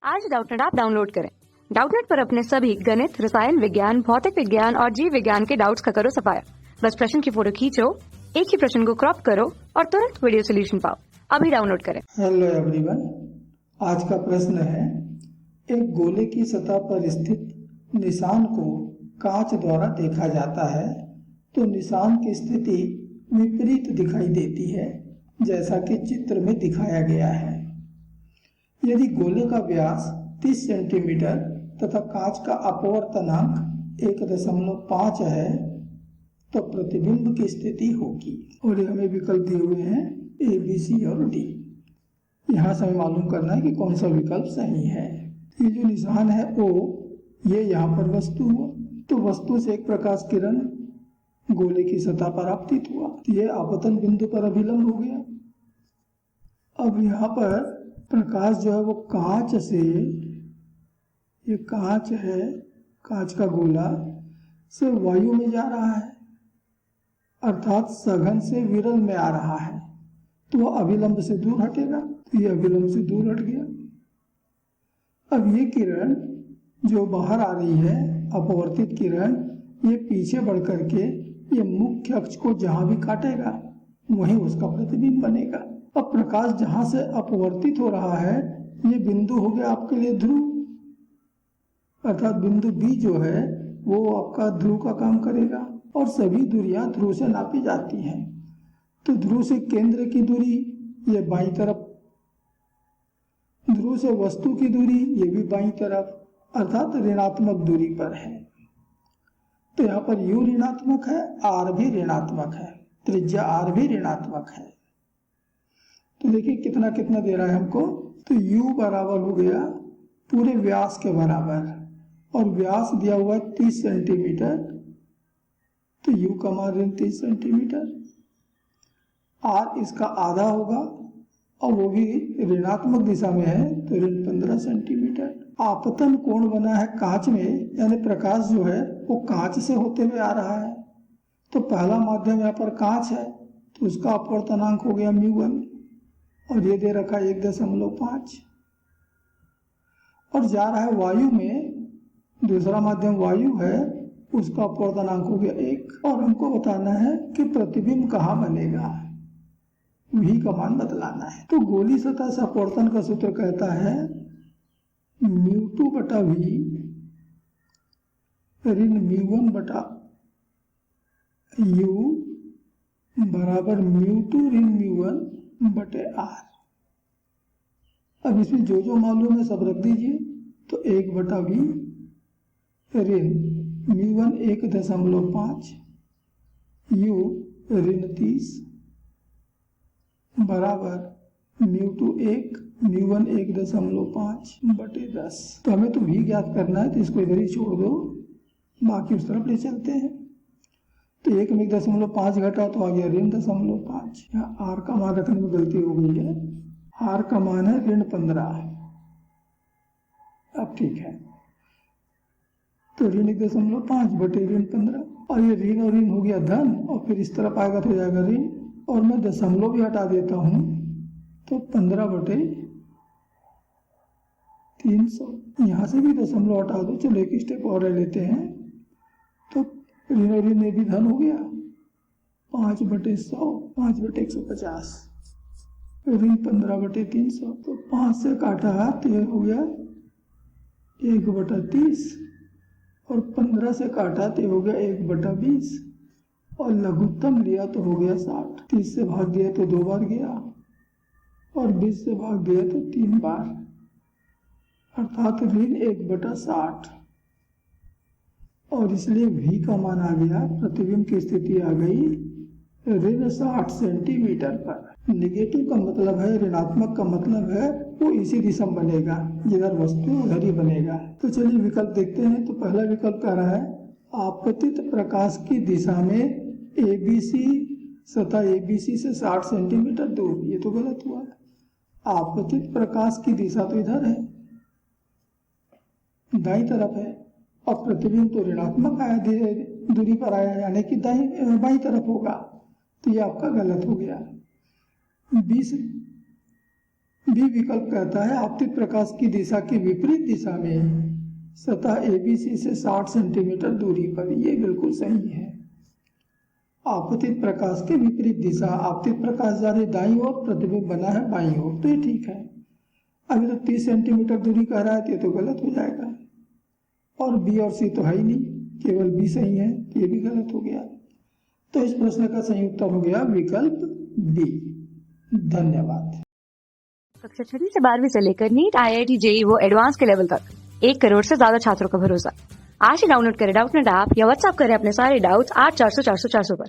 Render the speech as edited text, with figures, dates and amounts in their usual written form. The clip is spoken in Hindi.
आज डाउटनेट ऐप डाउनलोड करें। डाउटनेट पर अपने सभी गणित, रसायन विज्ञान, भौतिक विज्ञान और जीव विज्ञान के डाउट्स का करो सफाया। बस प्रश्न की फोटो खींचो, एक ही प्रश्न को क्रॉप करो और तुरंत वीडियो सोल्यूशन पाओ। अभी डाउनलोड करें। हेलो एवरीवन, आज का प्रश्न है, एक गोले की सतह पर स्थित निशान को कांच द्वारा देखा जाता है तो निशान की स्थिति विपरीत दिखाई देती है, जैसा कि चित्र में दिखाया गया है। यदि गोले का व्यास 30 सेंटीमीटर तथा कांच का अपवर्तनांक 1.5 है तो प्रतिबिंब की स्थिति होगी। और ये हमें विकल्प दिए हुए हैं ए, बी, सी और डी। यहाँ से हमें मालूम करना है कि कौन सा विकल्प सही है। ये जो निशान है ओ, ये यहाँ पर वस्तु हुआ, तो वस्तु से एक प्रकाश किरण गोले की सतह पर आपतित हुआ, तो ये आपतन बिंदु पर अभिलंब हो गया। अब यहाँ पर प्रकाश जो है वो कांच से, ये कांच है, कांच का गोला से वायु में जा रहा है, अर्थात सघन से विरल में आ रहा है, तो वह अभिलंब से दूर हटेगा, तो ये अभिलंब से दूर हट गया। अब ये किरण जो बाहर आ रही है, अपवर्तित किरण, ये पीछे बढ़ करके ये मुख्य अक्ष को जहां भी काटेगा वहीं उसका प्रतिबिंब बनेगा। अब प्रकाश जहां से अपवर्तित हो रहा है, ये बिंदु हो गया आपके लिए ध्रुव, अर्थात बिंदु बी जो है वो आपका ध्रुव का काम करेगा। और सभी दूरियां ध्रुव से नापी जाती हैं, तो ध्रुव से केंद्र की दूरी ये बाईं तरफ, ध्रुव से वस्तु की दूरी ये भी बाईं तरफ, अर्थात ऋणात्मक दूरी पर है। तो यहाँ पर u ऋणात्मक है, r भी ऋणात्मक है, त्रिज्या r भी ऋणात्मक है। तो देखिए कितना कितना दे रहा है हमको, तो u बराबर हो गया पूरे व्यास के बराबर, और व्यास दिया हुआ है 30 सेंटीमीटर, तो u का मान ऋण 30 सेंटीमीटर, r इसका आधा होगा और वो भी ऋणात्मक दिशा में है, तो ऋण 15 सेंटीमीटर। आपतन कोण बना है कांच में, यानी प्रकाश जो है वो कांच से होते हुए आ रहा है, तो पहला माध्यम यहाँ पर कांच है, तो उसका अपवर्तनांक हो गया μ1, और ये दे रखा 1.5, और जा रहा है वायु में, दूसरा माध्यम वायु है, उसका अपवर्तनांक हो गया 1, और हमको बताना है कि प्रतिबिंब कहाँ बनेगा, v का मान बदलाना है। तो गोली सतह से अपवर्तन का सूत्र कहता है μ2/v ऋण μ1/u बराबर μ2 ऋण μ1/r। अब इसमें जो जो मालूम है सब रख दीजिए, तो 1/v ऋण μ1 1.5 u ऋण 30 बराबर μ2 1 μ1 1.5/10। तो हमें तो v ज्ञात करना है, तो इसको इधर ही छोड़ दो, बाकी उस तरफ ले चलते हैं। तो 1 में 1.5 घटा तो आ गया ऋण 0.5। यहाँ r का मान रखने में गलती हो गई है, r का मान है ऋण 15। अब ठीक है, तो ऋण 1.5 बटे ऋण 15, और ये ऋण और ऋण हो गया धन, और फिर इस तरफ आएगा तो हो जाएगा ऋण, और मैं दशमलव भी हटा देता हूँ, तो 15/300। यहाँ से भी दशमलव हटा दो, चलो एक स्टेप और ले लेते हैं, तो ऋण और ऋण में भी धन हो गया, 5/100, 5/150, ऋण 15/300, तो 5 से काटा तो ये हो गया 1/30, और 15 से काटा तो हो गया 1/20, और लघुत्तम लिया तो हो गया 60। 30 से भाग दिया तो 2 बार गया, और 20 से भाग दिया तो 3 बार, अर्थात ऋण 1/60, और इसलिए v का मान आ गया, प्रतिबिंब की स्थिति आ गई ऋण 60 सेंटीमीटर पर। निगेटिव का मतलब है, ऋणात्मक का मतलब है वो इसी दिशा में बनेगा, जिधर वस्तु उधर ही बनेगा। तो चलिए विकल्प देखते हैं। तो पहला विकल्प कह रहा है आपतित प्रकाश की दिशा में ABC सतह ABC से 60 सेंटीमीटर दूर, ये तो गलत हुआ। आपतित प्रकाश की दिशा तो इधर है, दाईं तरफ है, और प्रतिबिंब तो ऋणात्मक आया, दूरी पर आया, यानी कि बाईं तरफ होगा, तो ये आपका गलत हो गया। 20 बी विकल्प कहता है आपतित प्रकाश की दिशा की विपरीत दिशा में सतह ABC से 60 सेंटीमीटर दूरी पर। ये बिल्कुल सही है। आपतित प्रकाश के विपरीत दिशा, आपतित प्रकाश जा रही दाईं ओर, प्रतिबिंब बना है बाईं ओर, तो ये ठीक है। अभी तो 30 सेंटीमीटर दूरी कह रहा है तो ये तो गलत हो जाएगा, और बी और सी तो है ही नहीं, केवल बी सही है, ये भी गलत हो गया। तो इस प्रश्न का सही उत्तर हो गया विकल्प बी। धन्यवाद। कक्षा 6 से 12वीं से लेकर नीट, IIT, JEE वो एडवांस के लेवल तक 1 करोड़ से ज्यादा छात्रों का भरोसा। आज ही डाउनलोड करें डाउटनेट ऐप या व्हाट्सएप करें अपने सारे डाउट्स 8400 400 400 पर।